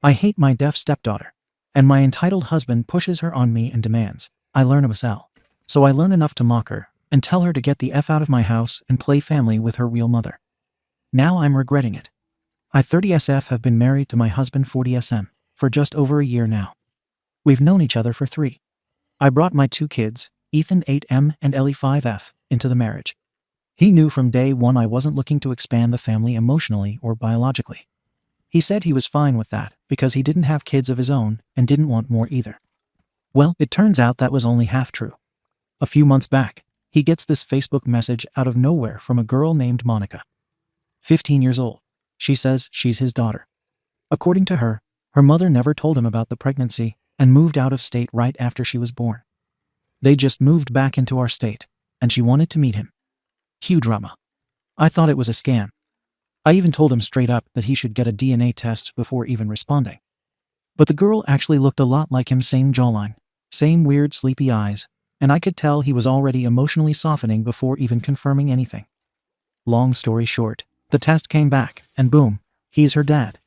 I hate my deaf stepdaughter. And my entitled husband pushes her on me and demands I learn MSL. So I learn enough to mock her and tell her to get the F out of my house and play family with her real mother. Now I'm regretting it. I 30SF have been married to my husband 40SM for just over a year now. We've known each other for 3. I brought my 2 kids, Ethan 8M and Ellie 5F, into the marriage. He knew from day one I wasn't looking to expand the family emotionally or biologically. He said he was fine with that because he didn't have kids of his own and didn't want more either. Well, it turns out that was only half true. A few months back, he gets this Facebook message out of nowhere from a girl named Monica. 15 years old. She says she's his daughter. According to her, her mother never told him about the pregnancy and moved out of state right after she was born. They just moved back into our state, and she wanted to meet him. Cue drama. I thought it was a scam. I even told him straight up that he should get a DNA test before even responding. But the girl actually looked a lot like him, same jawline, same weird sleepy eyes, and I could tell he was already emotionally softening before even confirming anything. Long story short, the test came back, and boom, he's her dad.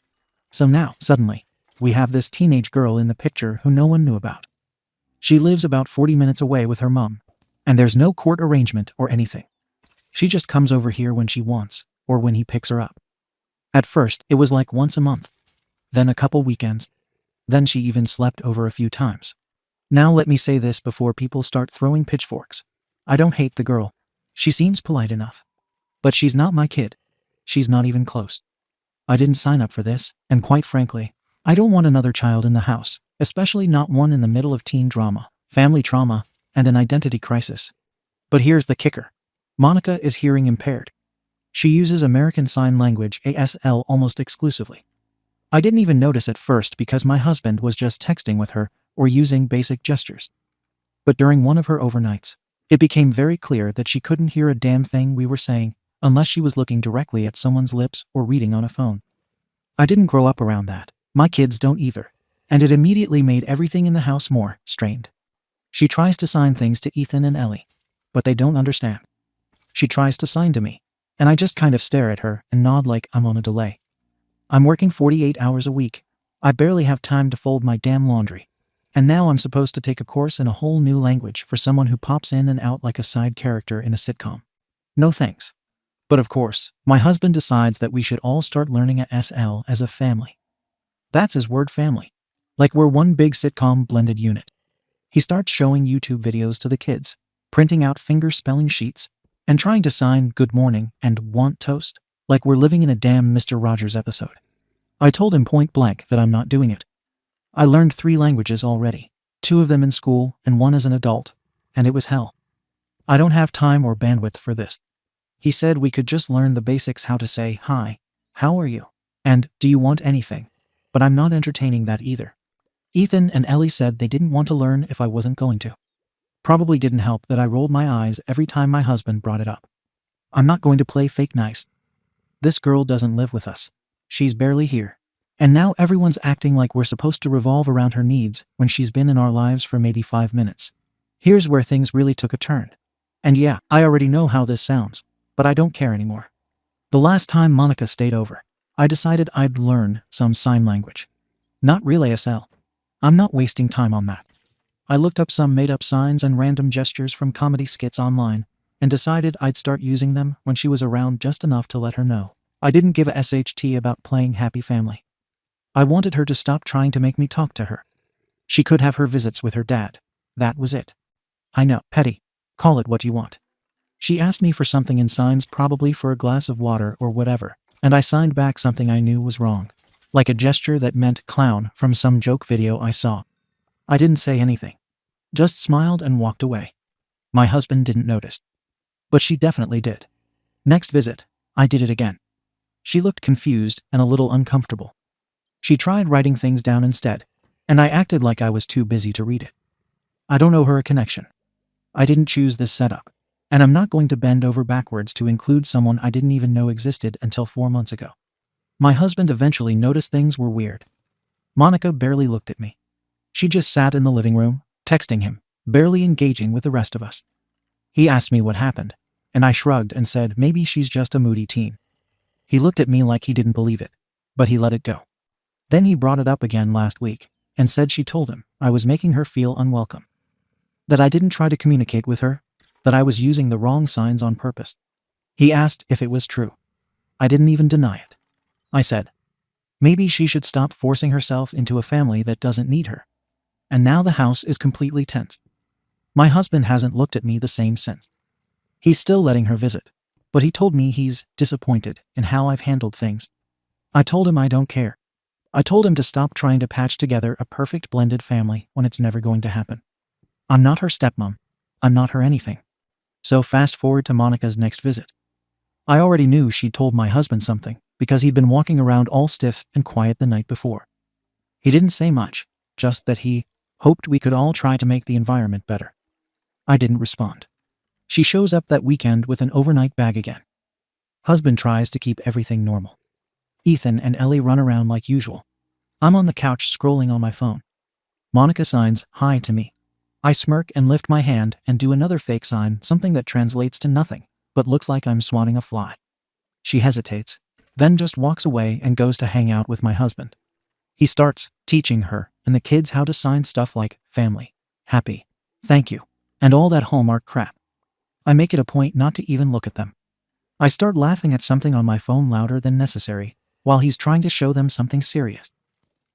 So now, suddenly, we have this teenage girl in the picture who no one knew about. She lives about 40 minutes away with her mom, and there's no court arrangement or anything. She just comes over here when she wants, or when he picks her up. At first, it was like once a month, then a couple weekends, then she even slept over a few times. Now let me say this before people start throwing pitchforks. I don't hate the girl. She seems polite enough. But she's not my kid. She's not even close. I didn't sign up for this, and quite frankly, I don't want another child in the house, especially not one in the middle of teen drama, family trauma, and an identity crisis. But here's the kicker. Monica is hearing impaired. She uses American Sign Language ASL almost exclusively. I didn't even notice at first because my husband was just texting with her or using basic gestures. But during one of her overnights, it became very clear that she couldn't hear a damn thing we were saying unless she was looking directly at someone's lips or reading on a phone. I didn't grow up around that. My kids don't either. And it immediately made everything in the house more strained. She tries to sign things to Ethan and Ellie, but they don't understand. She tries to sign to me, and I just kind of stare at her and nod like I'm on a delay. I'm working 48 hours a week. I barely have time to fold my damn laundry. And now I'm supposed to take a course in a whole new language for someone who pops in and out like a side character in a sitcom. No thanks. But of course, my husband decides that we should all start learning SL as a family. That's his word, family. Like we're one big sitcom blended unit. He starts showing YouTube videos to the kids, printing out finger spelling sheets, and trying to sign good morning and want toast, like we're living in a damn Mr. Rogers episode. I told him point blank that I'm not doing it. I learned 3 languages already, 2 of them in school and 1 as an adult, and it was hell. I don't have time or bandwidth for this. He said we could just learn the basics, how to say hi, how are you, and do you want anything, but I'm not entertaining that either. Ethan and Ellie said they didn't want to learn if I wasn't going to. Probably didn't help that I rolled my eyes every time my husband brought it up. I'm not going to play fake nice. This girl doesn't live with us. She's barely here. And now everyone's acting like we're supposed to revolve around her needs when she's been in our lives for maybe 5 minutes. Here's where things really took a turn. And yeah, I already know how this sounds, but I don't care anymore. The last time Monica stayed over, I decided I'd learn some sign language. Not real ASL. I'm not wasting time on that. I looked up some made-up signs and random gestures from comedy skits online and decided I'd start using them when she was around, just enough to let her know I didn't give a SHT about playing happy family. I wanted her to stop trying to make me talk to her. She could have her visits with her dad. That was it. I know, petty. Call it what you want. She asked me for something in signs, probably for a glass of water or whatever, and I signed back something I knew was wrong, like a gesture that meant clown from some joke video I saw. I didn't say anything, just smiled and walked away. My husband didn't notice, but she definitely did. Next visit, I did it again. She looked confused and a little uncomfortable. She tried writing things down instead, and I acted like I was too busy to read it. I don't owe her a connection. I didn't choose this setup, and I'm not going to bend over backwards to include someone I didn't even know existed until 4 months ago. My husband eventually noticed things were weird. Monica barely looked at me. She just sat in the living room, texting him, barely engaging with the rest of us. He asked me what happened, and I shrugged and said maybe she's just a moody teen. He looked at me like he didn't believe it, but he let it go. Then he brought it up again last week and said she told him I was making her feel unwelcome, that I didn't try to communicate with her, that I was using the wrong signs on purpose. He asked if it was true. I didn't even deny it. I said, maybe she should stop forcing herself into a family that doesn't need her. And now the house is completely tense. My husband hasn't looked at me the same since. He's still letting her visit, but he told me he's disappointed in how I've handled things. I told him I don't care. I told him to stop trying to patch together a perfect blended family when it's never going to happen. I'm not her stepmom. I'm not her anything. So fast forward to Monica's next visit. I already knew she'd told my husband something because he'd been walking around all stiff and quiet the night before. He didn't say much, just that he hoped we could all try to make the environment better. I didn't respond. She shows up that weekend with an overnight bag again. Husband tries to keep everything normal. Ethan and Ellie run around like usual. I'm on the couch scrolling on my phone. Monica signs hi to me. I smirk and lift my hand and do another fake sign, something that translates to nothing, but looks like I'm swatting a fly. She hesitates, then just walks away and goes to hang out with my husband. He starts teaching her and the kids how to sign stuff like family, happy, thank you, and all that Hallmark crap. I make it a point not to even look at them. I start laughing at something on my phone louder than necessary, while he's trying to show them something serious.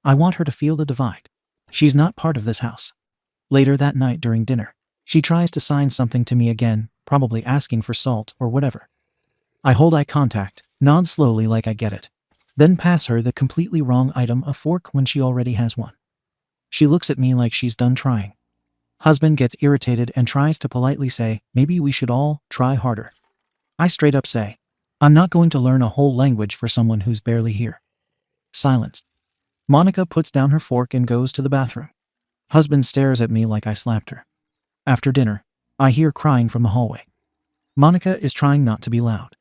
I want her to feel the divide. She's not part of this house. Later that night during dinner, she tries to sign something to me again, probably asking for salt or whatever. I hold eye contact, nod slowly like I get it, then pass her the completely wrong item, a fork, when she already has one. She looks at me like she's done trying. Husband gets irritated and tries to politely say, maybe we should all try harder. I straight up say, I'm not going to learn a whole language for someone who's barely here. Silence. Monica puts down her fork and goes to the bathroom. Husband stares at me like I slapped her. After dinner, I hear crying from the hallway. Monica is trying not to be loud.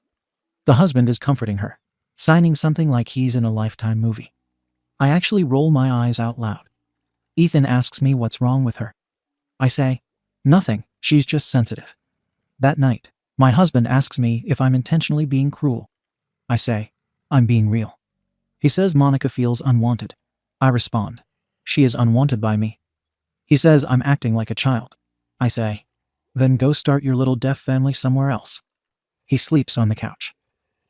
The husband is comforting her, signing something like he's in a Lifetime movie. I actually roll my eyes out loud. Ethan asks me what's wrong with her. I say, nothing, she's just sensitive. That night, my husband asks me if I'm intentionally being cruel. I say, I'm being real. He says Monica feels unwanted. I respond, she is unwanted by me. He says I'm acting like a child. I say, then go start your little deaf family somewhere else. He sleeps on the couch.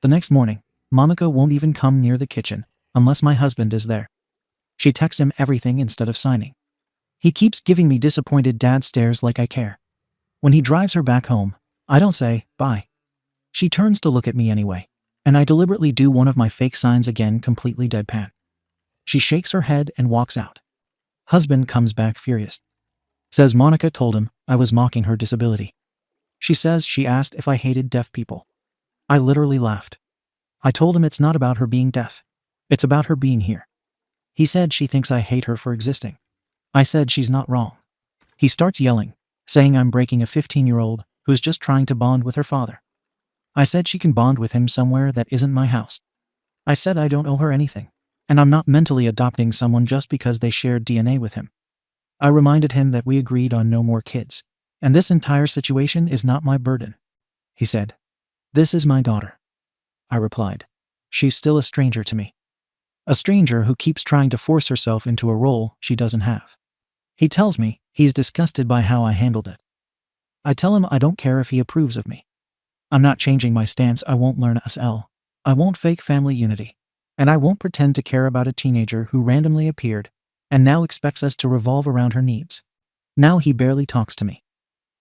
The next morning, Monica won't even come near the kitchen unless my husband is there. She texts him everything instead of signing. He keeps giving me disappointed dad stares like I care. When he drives her back home, I don't say, bye. She turns to look at me anyway, and I deliberately do one of my fake signs again, completely deadpan. She shakes her head and walks out. Husband comes back furious. Says Monica told him I was mocking her disability. She says she asked if I hated deaf people. I literally laughed. I told him it's not about her being deaf. It's about her being here. He said she thinks I hate her for existing. I said she's not wrong. He starts yelling, saying I'm breaking a 15-year-old who's just trying to bond with her father. I said she can bond with him somewhere that isn't my house. I said I don't owe her anything, and I'm not mentally adopting someone just because they shared DNA with him. I reminded him that we agreed on no more kids, and this entire situation is not my burden. He said, this is my daughter. I replied, she's still a stranger to me. A stranger who keeps trying to force herself into a role she doesn't have. He tells me he's disgusted by how I handled it. I tell him I don't care if he approves of me. I'm not changing my stance. I won't learn SL. I won't fake family unity. And I won't pretend to care about a teenager who randomly appeared and now expects us to revolve around her needs. Now he barely talks to me.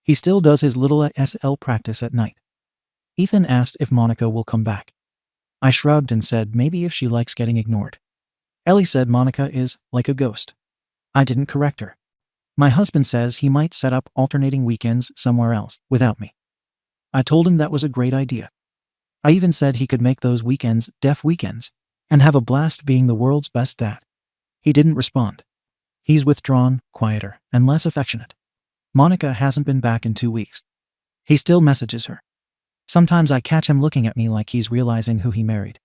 He still does his little SL practice at night. Ethan asked if Monica will come back. I shrugged and said maybe if she likes getting ignored. Ellie said Monica is like a ghost. I didn't correct her. My husband says he might set up alternating weekends somewhere else without me. I told him that was a great idea. I even said he could make those weekends deaf weekends and have a blast being the world's best dad. He didn't respond. He's withdrawn, quieter, and less affectionate. Monica hasn't been back in 2 weeks. He still messages her. Sometimes I catch him looking at me like he's realizing who he married.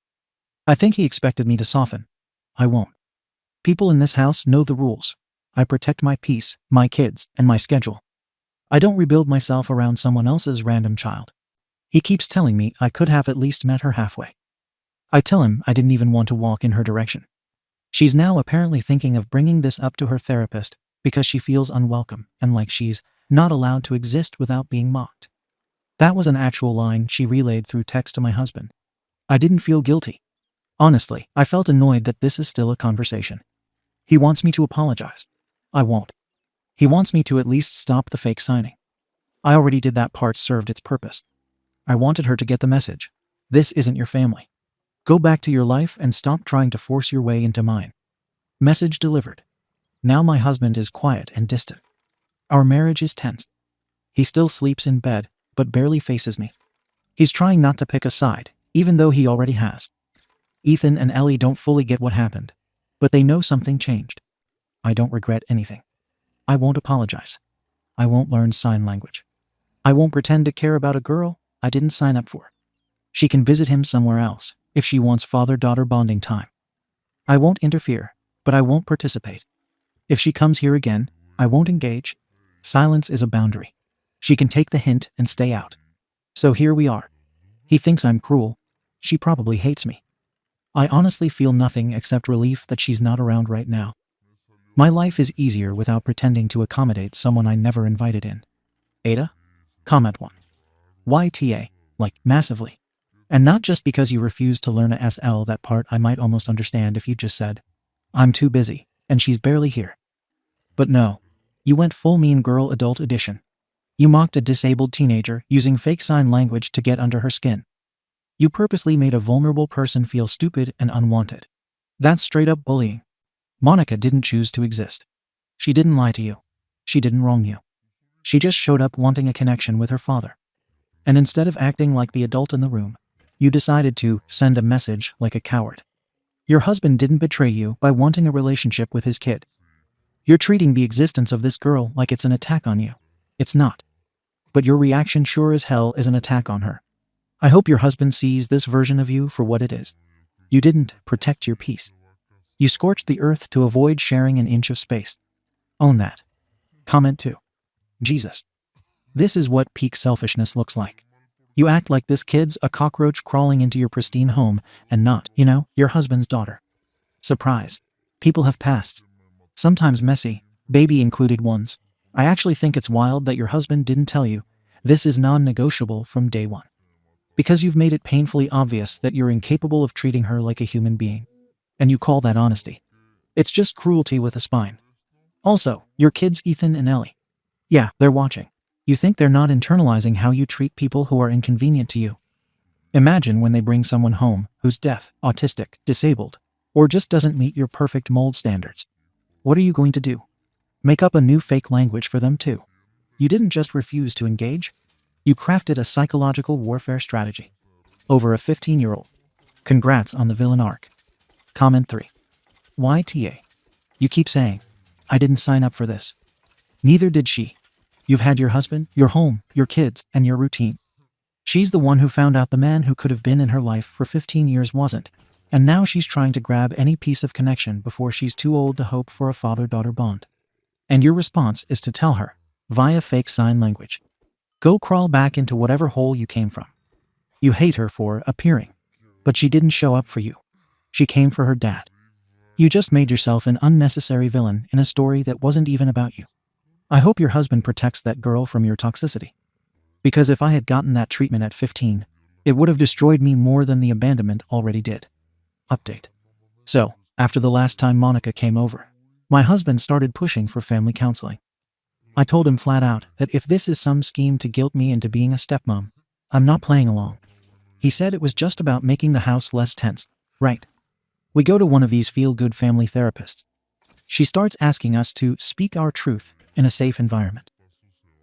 I think he expected me to soften. I won't. People in this house know the rules. I protect my peace, my kids, and my schedule. I don't rebuild myself around someone else's random child. He keeps telling me I could have at least met her halfway. I tell him I didn't even want to walk in her direction. She's now apparently thinking of bringing this up to her therapist because she feels unwelcome and like she's not allowed to exist without being mocked. That was an actual line she relayed through text to my husband. I didn't feel guilty. Honestly, I felt annoyed that this is still a conversation. He wants me to apologize. I won't. He wants me to at least stop the fake signing. I already did that part, served its purpose. I wanted her to get the message. This isn't your family. Go back to your life and stop trying to force your way into mine. Message delivered. Now my husband is quiet and distant. Our marriage is tense. He still sleeps in bed, but barely faces me. He's trying not to pick a side, even though he already has. Ethan and Ellie don't fully get what happened, but they know something changed. I don't regret anything. I won't apologize. I won't learn sign language. I won't pretend to care about a girl I didn't sign up for. She can visit him somewhere else if she wants father-daughter bonding time. I won't interfere, but I won't participate. If she comes here again, I won't engage. Silence is a boundary. She can take the hint and stay out. So here we are. He thinks I'm cruel. She probably hates me. I honestly feel nothing except relief that she's not around right now. My life is easier without pretending to accommodate someone I never invited in. Ada? Comment 1. YTA, like, massively. And not just because you refused to learn a SL. That part I might almost understand if you just said, I'm too busy, and she's barely here. But no. You went full mean girl adult edition. You mocked a disabled teenager using fake sign language to get under her skin. You purposely made a vulnerable person feel stupid and unwanted. That's straight up bullying. Monica didn't choose to exist. She didn't lie to you. She didn't wrong you. She just showed up wanting a connection with her father. And instead of acting like the adult in the room, you decided to send a message like a coward. Your husband didn't betray you by wanting a relationship with his kid. You're treating the existence of this girl like it's an attack on you. It's not. But your reaction sure as hell is an attack on her. I hope your husband sees this version of you for what it is. You didn't protect your peace. You scorched the earth to avoid sharing an inch of space. Own that. Comment 2. Jesus. This is what peak selfishness looks like. You act like this kid's a cockroach crawling into your pristine home and not, your husband's daughter. Surprise. People have pasts. Sometimes messy, baby included ones. I actually think it's wild that your husband didn't tell you this is non-negotiable from day one. Because you've made it painfully obvious that you're incapable of treating her like a human being. And you call that honesty. It's just cruelty with a spine. Also, your kids Ethan and Ellie. Yeah, they're watching. You think they're not internalizing how you treat people who are inconvenient to you. Imagine when they bring someone home who's deaf, autistic, disabled, or just doesn't meet your perfect mold standards. What are you going to do? Make up a new fake language for them too. You didn't just refuse to engage. You crafted a psychological warfare strategy. Over a 15-year-old. Congrats on the villain arc. Comment 3. YTA. You keep saying, I didn't sign up for this. Neither did she. You've had your husband, your home, your kids, and your routine. She's the one who found out the man who could have been in her life for 15 years wasn't, and now she's trying to grab any piece of connection before she's too old to hope for a father-daughter bond. And your response is to tell her, via fake sign language, go crawl back into whatever hole you came from. You hate her for appearing, but she didn't show up for you. She came for her dad. You just made yourself an unnecessary villain in a story that wasn't even about you. I hope your husband protects that girl from your toxicity. Because if I had gotten that treatment at 15, it would have destroyed me more than the abandonment already did. Update. So, after the last time Monica came over, my husband started pushing for family counseling. I told him flat out that if this is some scheme to guilt me into being a stepmom, I'm not playing along. He said it was just about making the house less tense. Right. We go to one of these feel-good family therapists. She starts asking us to speak our truth in a safe environment.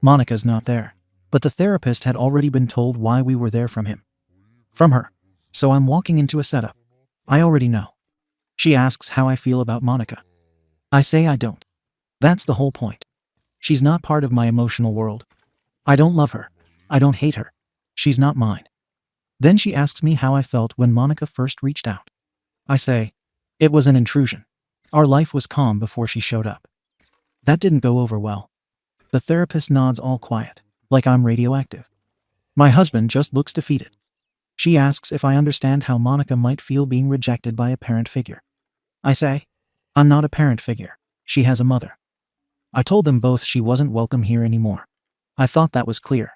Monica's not there, but the therapist had already been told why we were there from her. So I'm walking into a setup. I already know. She asks how I feel about Monica. I say I don't. That's the whole point. She's not part of my emotional world. I don't love her. I don't hate her. She's not mine. Then she asks me how I felt when Monica first reached out. I say, it was an intrusion. Our life was calm before she showed up. That didn't go over well. The therapist nods all quiet, like I'm radioactive. My husband just looks defeated. She asks if I understand how Monica might feel being rejected by a parent figure. I say, I'm not a parent figure. She has a mother. I told them both she wasn't welcome here anymore. I thought that was clear.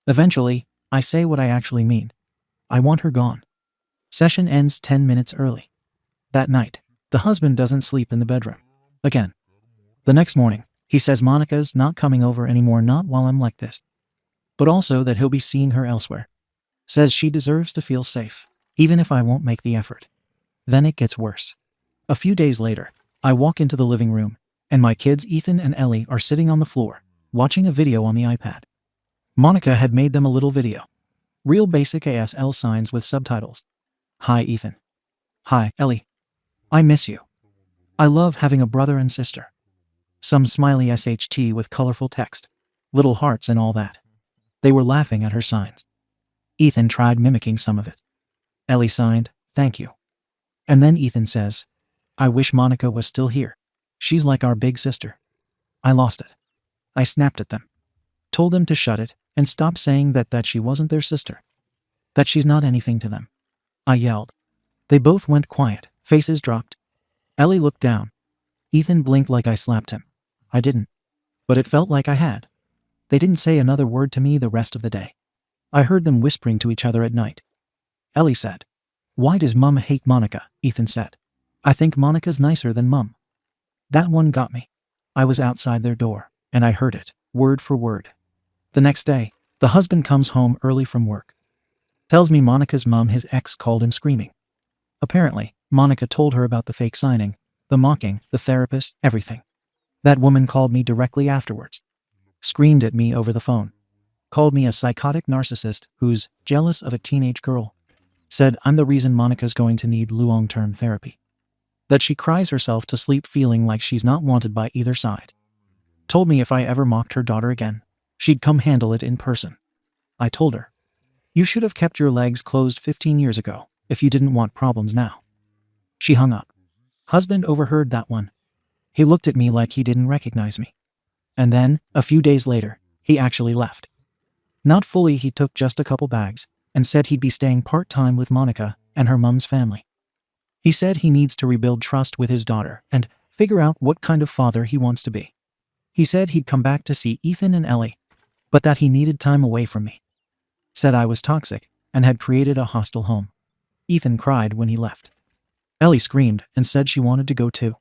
Eventually, I say what I actually mean. I want her gone. Session ends 10 minutes early. That night, the husband doesn't sleep in the bedroom. Again. The next morning, he says Monica's not coming over anymore, not while I'm like this. But also that he'll be seeing her elsewhere. Says she deserves to feel safe, even if I won't make the effort. Then it gets worse. A few days later, I walk into the living room, and my kids Ethan and Ellie are sitting on the floor, watching a video on the iPad. Monica had made them a little video. Real basic ASL signs with subtitles. Hi Ethan. Hi Ellie. I miss you. I love having a brother and sister. Some smiley SHT with colorful text. Little hearts and all that. They were laughing at her signs. Ethan tried mimicking some of it. Ellie signed, thank you. And then Ethan says, I wish Monica was still here. She's like our big sister. I lost it. I snapped at them. Told them to shut it and stop saying that she wasn't their sister. That she's not anything to them. I yelled. They both went quiet, faces dropped. Ellie looked down. Ethan blinked like I slapped him. I didn't. But it felt like I had. They didn't say another word to me the rest of the day. I heard them whispering to each other at night. Ellie said, Why does Mum hate Monica? Ethan said. I think Monica's nicer than Mum. That one got me. I was outside their door, and I heard it, word for word. The next day, the husband comes home early from work. Tells me Monica's mum, his ex, called him screaming. Apparently, Monica told her about the fake signing, the mocking, the therapist, everything. That woman called me directly afterwards. Screamed at me over the phone. Called me a psychotic narcissist who's jealous of a teenage girl. Said I'm the reason Monica's going to need long-term therapy. That she cries herself to sleep feeling like she's not wanted by either side. Told me if I ever mocked her daughter again, she'd come handle it in person. I told her, you should have kept your legs closed 15 years ago if you didn't want problems now. She hung up. Husband overheard that one. He looked at me like he didn't recognize me. And then, a few days later, he actually left. Not fully, he took just a couple bags and said he'd be staying part-time with Monica and her mum's family. He said he needs to rebuild trust with his daughter and figure out what kind of father he wants to be. He said he'd come back to see Ethan and Ellie, but that he needed time away from me. Said I was toxic and had created a hostile home. Ethan cried when he left. Ellie screamed and said she wanted to go too.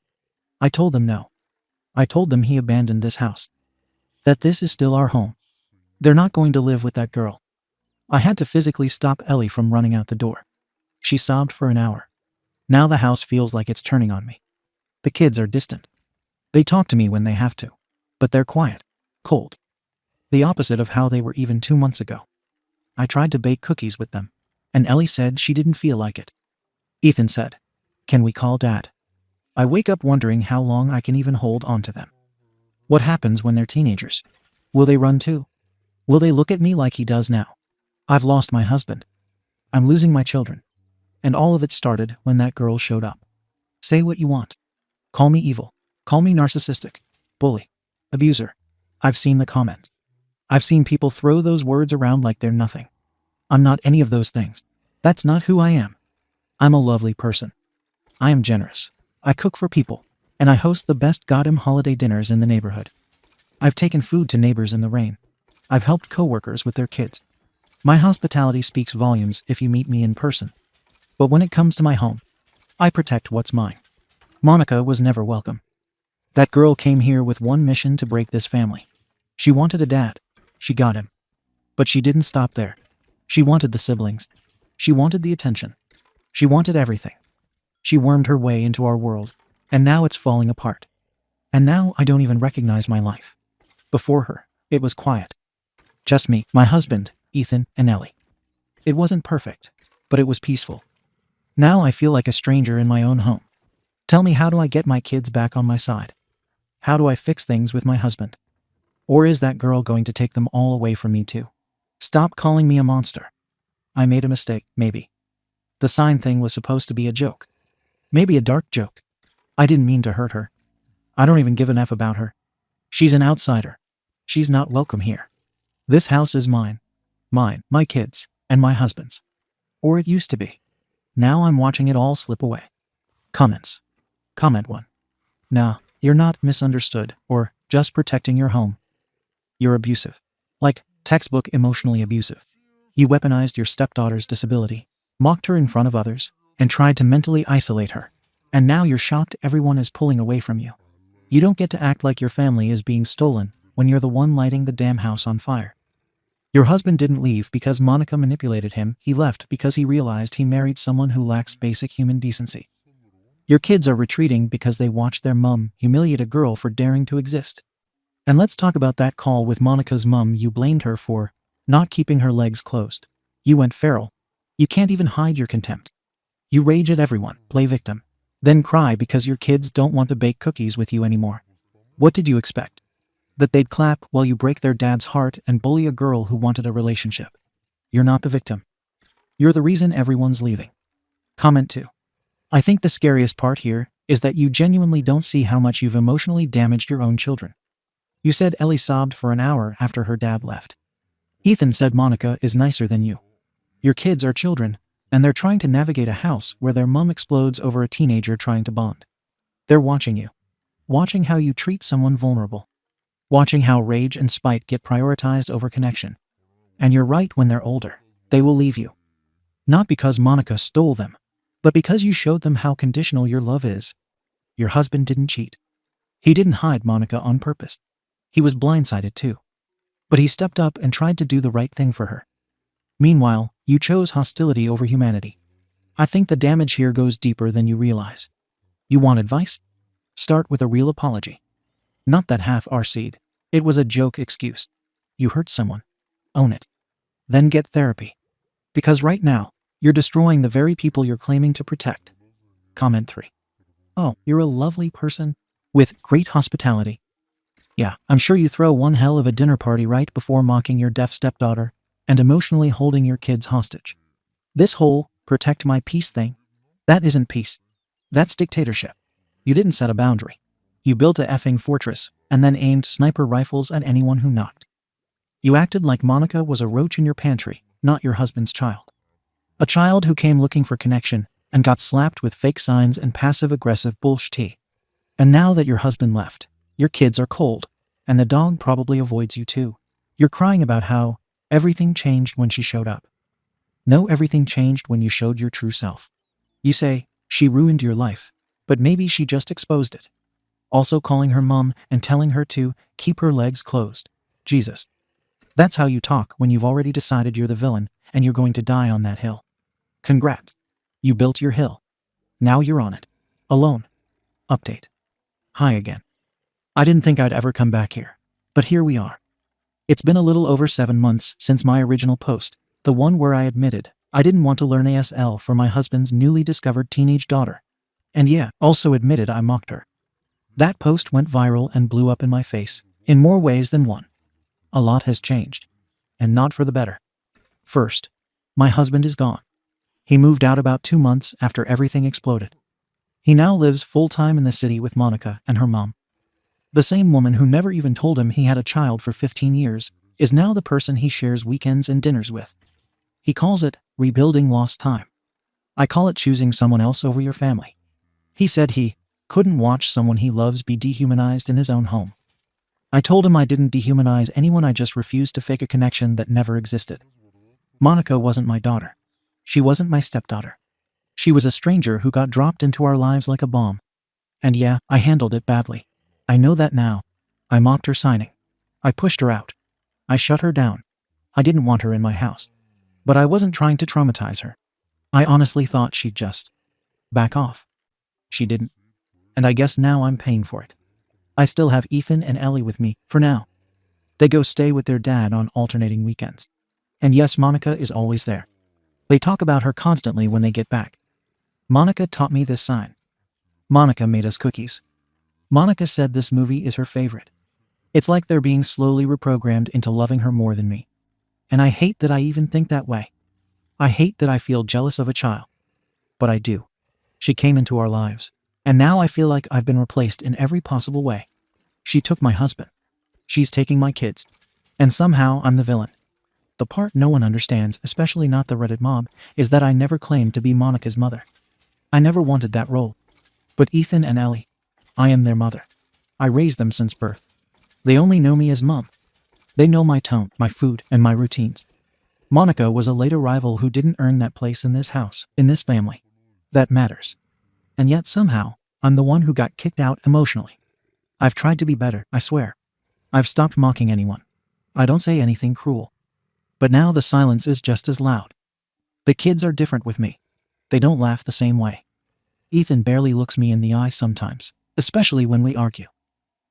I told them no. I told them he abandoned this house. That this is still our home. They're not going to live with that girl. I had to physically stop Ellie from running out the door. She sobbed for an hour. Now the house feels like it's turning on me. The kids are distant. They talk to me when they have to, but they're quiet, cold. The opposite of how they were even 2 months ago. I tried to bake cookies with them, and Ellie said she didn't feel like it. Ethan said, Can we call Dad? I wake up wondering how long I can even hold on to them. What happens when they're teenagers? Will they run too? Will they look at me like he does now? I've lost my husband. I'm losing my children. And all of it started when that girl showed up. Say what you want. Call me evil. Call me narcissistic. Bully. Abuser. I've seen the comments. I've seen people throw those words around like they're nothing. I'm not any of those things. That's not who I am. I'm a lovely person. I am generous. I cook for people, and I host the best goddamn holiday dinners in the neighborhood. I've taken food to neighbors in the rain. I've helped coworkers with their kids. My hospitality speaks volumes if you meet me in person. But when it comes to my home, I protect what's mine. Monica was never welcome. That girl came here with one mission to break this family. She wanted a dad. She got him. But she didn't stop there. She wanted the siblings. She wanted the attention. She wanted everything. She wormed her way into our world, and now it's falling apart. And now I don't even recognize my life. Before her, it was quiet. Just me, my husband, Ethan, and Ellie. It wasn't perfect, but it was peaceful. Now I feel like a stranger in my own home. Tell me, how do I get my kids back on my side? How do I fix things with my husband? Or is that girl going to take them all away from me too? Stop calling me a monster. I made a mistake, maybe. The sign thing was supposed to be a joke. Maybe a dark joke. I didn't mean to hurt her. I don't even give an F about her. She's an outsider. She's not welcome here. This house is mine. Mine, my kids, and my husband's. Or it used to be. Now I'm watching it all slip away. Comments. Comment 1. Nah, you're not misunderstood or just protecting your home. You're abusive. Like textbook emotionally abusive. You weaponized your stepdaughter's disability, mocked her in front of others, and tried to mentally isolate her. And now you're shocked everyone is pulling away from you. You don't get to act like your family is being stolen when you're the one lighting the damn house on fire. Your husband didn't leave because Monica manipulated him. He left because he realized he married someone who lacks basic human decency. Your kids are retreating because they watched their mum humiliate a girl for daring to exist. And let's talk about that call with Monica's mum. You blamed her for not keeping her legs closed. You went feral. You can't even hide your contempt. You rage at everyone, play victim, then cry because your kids don't want to bake cookies with you anymore. What did you expect? That they'd clap while you break their dad's heart and bully a girl who wanted a relationship? You're not the victim. You're the reason everyone's leaving. Comment 2. I think the scariest part here is that you genuinely don't see how much you've emotionally damaged your own children. You said Ellie sobbed for an hour after her dad left. Ethan said Monica is nicer than you. Your kids are children, and they're trying to navigate a house where their mum explodes over a teenager trying to bond. They're watching you. Watching how you treat someone vulnerable. Watching how rage and spite get prioritized over connection. And you're right, when they're older, they will leave you. Not because Monica stole them, but because you showed them how conditional your love is. Your husband didn't cheat. He didn't hide Monica on purpose. He was blindsided too. But he stepped up and tried to do the right thing for her. Meanwhile, you chose hostility over humanity. I think the damage here goes deeper than you realize. You want advice? Start with a real apology. Not that half-seed. It was a joke excuse. You hurt someone. Own it. Then get therapy. Because right now, you're destroying the very people you're claiming to protect. Comment 3. Oh, you're a lovely person with great hospitality. Yeah, I'm sure you throw one hell of a dinner party right before mocking your deaf stepdaughter and emotionally holding your kids hostage. This whole protect my peace thing, that isn't peace. That's dictatorship. You didn't set a boundary. You built a effing fortress and then aimed sniper rifles at anyone who knocked. You acted like Monica was a roach in your pantry, not your husband's child. A child who came looking for connection and got slapped with fake signs and passive-aggressive bullshit. And now that your husband left, your kids are cold, and the dog probably avoids you too. You're crying about how everything changed when she showed up. No, everything changed when you showed your true self. You say, she ruined your life, but maybe she just exposed it. Also calling her mom and telling her to keep her legs closed. Jesus. That's how you talk when you've already decided you're the villain and you're going to die on that hill. Congrats. You built your hill. Now you're on it. Alone. Update. Hi again. I didn't think I'd ever come back here, but here we are. It's been a little over 7 months since my original post, the one where I admitted I didn't want to learn ASL for my husband's newly discovered teenage daughter. And yeah, also admitted I mocked her. That post went viral and blew up in my face, in more ways than one. A lot has changed, and not for the better. First, my husband is gone. He moved out about 2 months after everything exploded. He now lives full-time in the city with Monica and her mom. The same woman who never even told him he had a child for 15 years is now the person he shares weekends and dinners with. He calls it rebuilding lost time. I call it choosing someone else over your family. He said he couldn't watch someone he loves be dehumanized in his own home. I told him I didn't dehumanize anyone, I just refused to fake a connection that never existed. Monica wasn't my daughter. She wasn't my stepdaughter. She was a stranger who got dropped into our lives like a bomb. And yeah, I handled it badly. I know that now. I mocked her signing. I pushed her out. I shut her down. I didn't want her in my house. But I wasn't trying to traumatize her. I honestly thought she'd just back off. She didn't. And I guess now I'm paying for it. I still have Ethan and Ellie with me, for now. They go stay with their dad on alternating weekends. And yes, Monica is always there. They talk about her constantly when they get back. Monica taught me this sign. Monica made us cookies. Monica said this movie is her favorite. It's like they're being slowly reprogrammed into loving her more than me. And I hate that I even think that way. I hate that I feel jealous of a child. But I do. She came into our lives. And now I feel like I've been replaced in every possible way. She took my husband. She's taking my kids. And somehow I'm the villain. The part no one understands, especially not the Reddit mob, is that I never claimed to be Monica's mother. I never wanted that role. But Ethan and Ellie, I am their mother. I raised them since birth. They only know me as mom. They know my tone, my food, and my routines. Monica was a late arrival who didn't earn that place in this house, in this family. That matters. And yet somehow, I'm the one who got kicked out emotionally. I've tried to be better, I swear. I've stopped mocking anyone. I don't say anything cruel. But now the silence is just as loud. The kids are different with me. They don't laugh the same way. Ethan barely looks me in the eye sometimes, especially when we argue.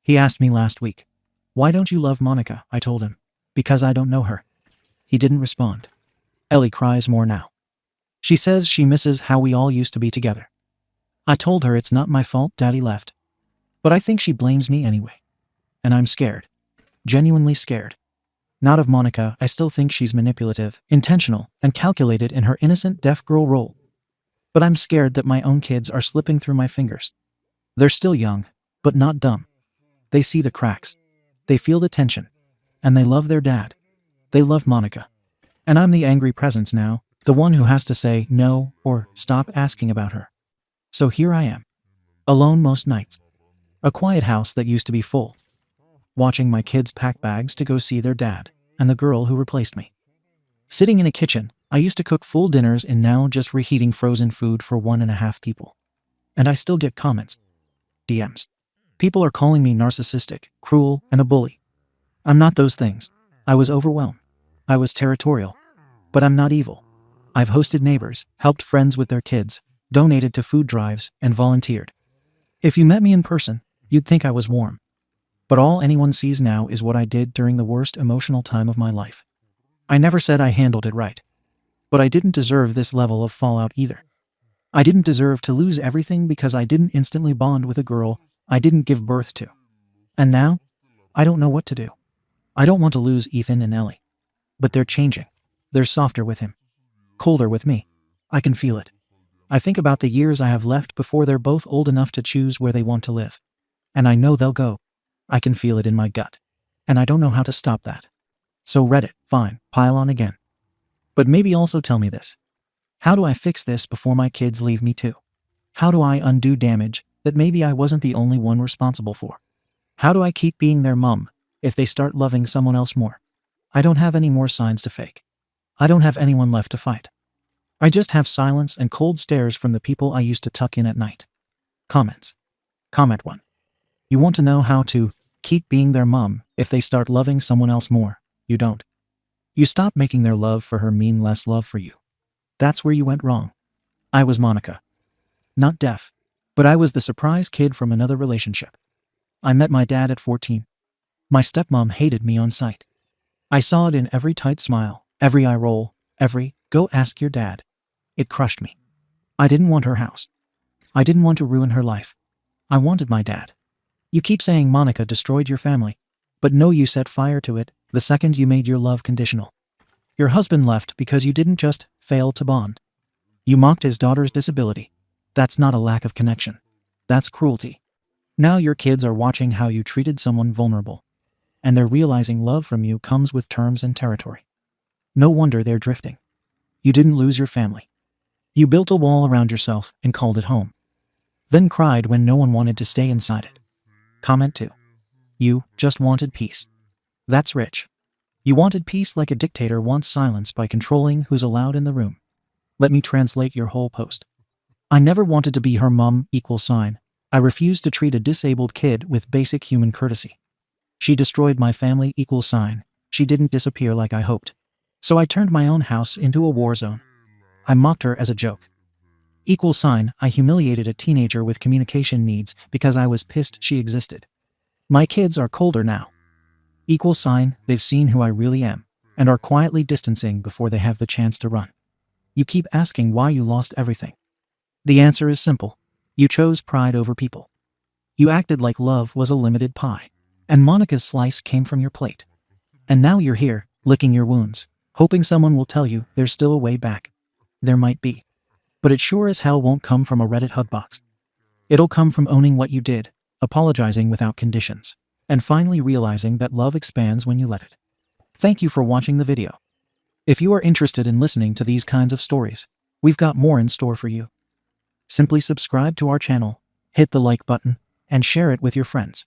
He asked me last week, "Why don't you love Monica?" I told him, "Because I don't know her." He didn't respond. Ellie cries more now. She says she misses how we all used to be together. I told her it's not my fault Daddy left. But I think she blames me anyway. And I'm scared. Genuinely scared. Not of Monica, I still think she's manipulative, intentional, and calculated in her innocent deaf girl role. But I'm scared that my own kids are slipping through my fingers. They're still young, but not dumb. They see the cracks. They feel the tension. And they love their dad. They love Monica. And I'm the angry presence now, the one who has to say no or stop asking about her. So here I am. Alone most nights. A quiet house that used to be full. Watching my kids pack bags to go see their dad and the girl who replaced me. Sitting in a kitchen, I used to cook full dinners and now just reheating frozen food for 1.5 people. And I still get comments. DMs. People are calling me narcissistic, cruel, and a bully. I'm not those things. I was overwhelmed. I was territorial. But I'm not evil. I've hosted neighbors, helped friends with their kids, donated to food drives, and volunteered. If you met me in person, you'd think I was warm. But all anyone sees now is what I did during the worst emotional time of my life. I never said I handled it right. But I didn't deserve this level of fallout either. I didn't deserve to lose everything because I didn't instantly bond with a girl I didn't give birth to. And now, I don't know what to do. I don't want to lose Ethan and Ellie. But they're changing. They're softer with him. Colder with me. I can feel it. I think about the years I have left before they're both old enough to choose where they want to live. And I know they'll go. I can feel it in my gut. And I don't know how to stop that. So Reddit, fine, pile on again. But maybe also tell me this. How do I fix this before my kids leave me too? How do I undo damage that maybe I wasn't the only one responsible for? How do I keep being their mom if they start loving someone else more? I don't have any more signs to fake. I don't have anyone left to fight. I just have silence and cold stares from the people I used to tuck in at night. Comments. Comment 1. You want to know how to keep being their mom if they start loving someone else more. You don't. You stop making their love for her mean less love for you. That's where you went wrong. I was Monica. Not deaf. But I was the surprise kid from another relationship. I met my dad at 14. My stepmom hated me on sight. I saw it in every tight smile, every eye roll, every, "Go ask your dad." It crushed me. I didn't want her house. I didn't want to ruin her life. I wanted my dad. You keep saying Monica destroyed your family. But no, you set fire to it the second you made your love conditional. Your husband left because you didn't just fail to bond. You mocked his daughter's disability. That's not a lack of connection. That's cruelty. Now your kids are watching how you treated someone vulnerable. And they're realizing love from you comes with terms and territory. No wonder they're drifting. You didn't lose your family. You built a wall around yourself and called it home. Then cried when no one wanted to stay inside it. Comment 2. You just wanted peace. That's rich. You wanted peace like a dictator wants silence by controlling who's allowed in the room. Let me translate your whole post. I never wanted to be her mom, =. I refused to treat a disabled kid with basic human courtesy. She destroyed my family, =. She didn't disappear like I hoped. So I turned my own house into a war zone. I mocked her as a joke. I humiliated a teenager with communication needs because I was pissed she existed. My kids are colder now. They've seen who I really am and are quietly distancing before they have the chance to run. You keep asking why you lost everything. The answer is simple. You chose pride over people. You acted like love was a limited pie, and Monica's slice came from your plate. And now you're here, licking your wounds, hoping someone will tell you there's still a way back. There might be. But it sure as hell won't come from a Reddit hug box. It'll come from owning what you did, apologizing without conditions, and finally realizing that love expands when you let it. Thank you for watching the video. If you are interested in listening to these kinds of stories, we've got more in store for you. Simply subscribe to our channel, hit the like button, and share it with your friends.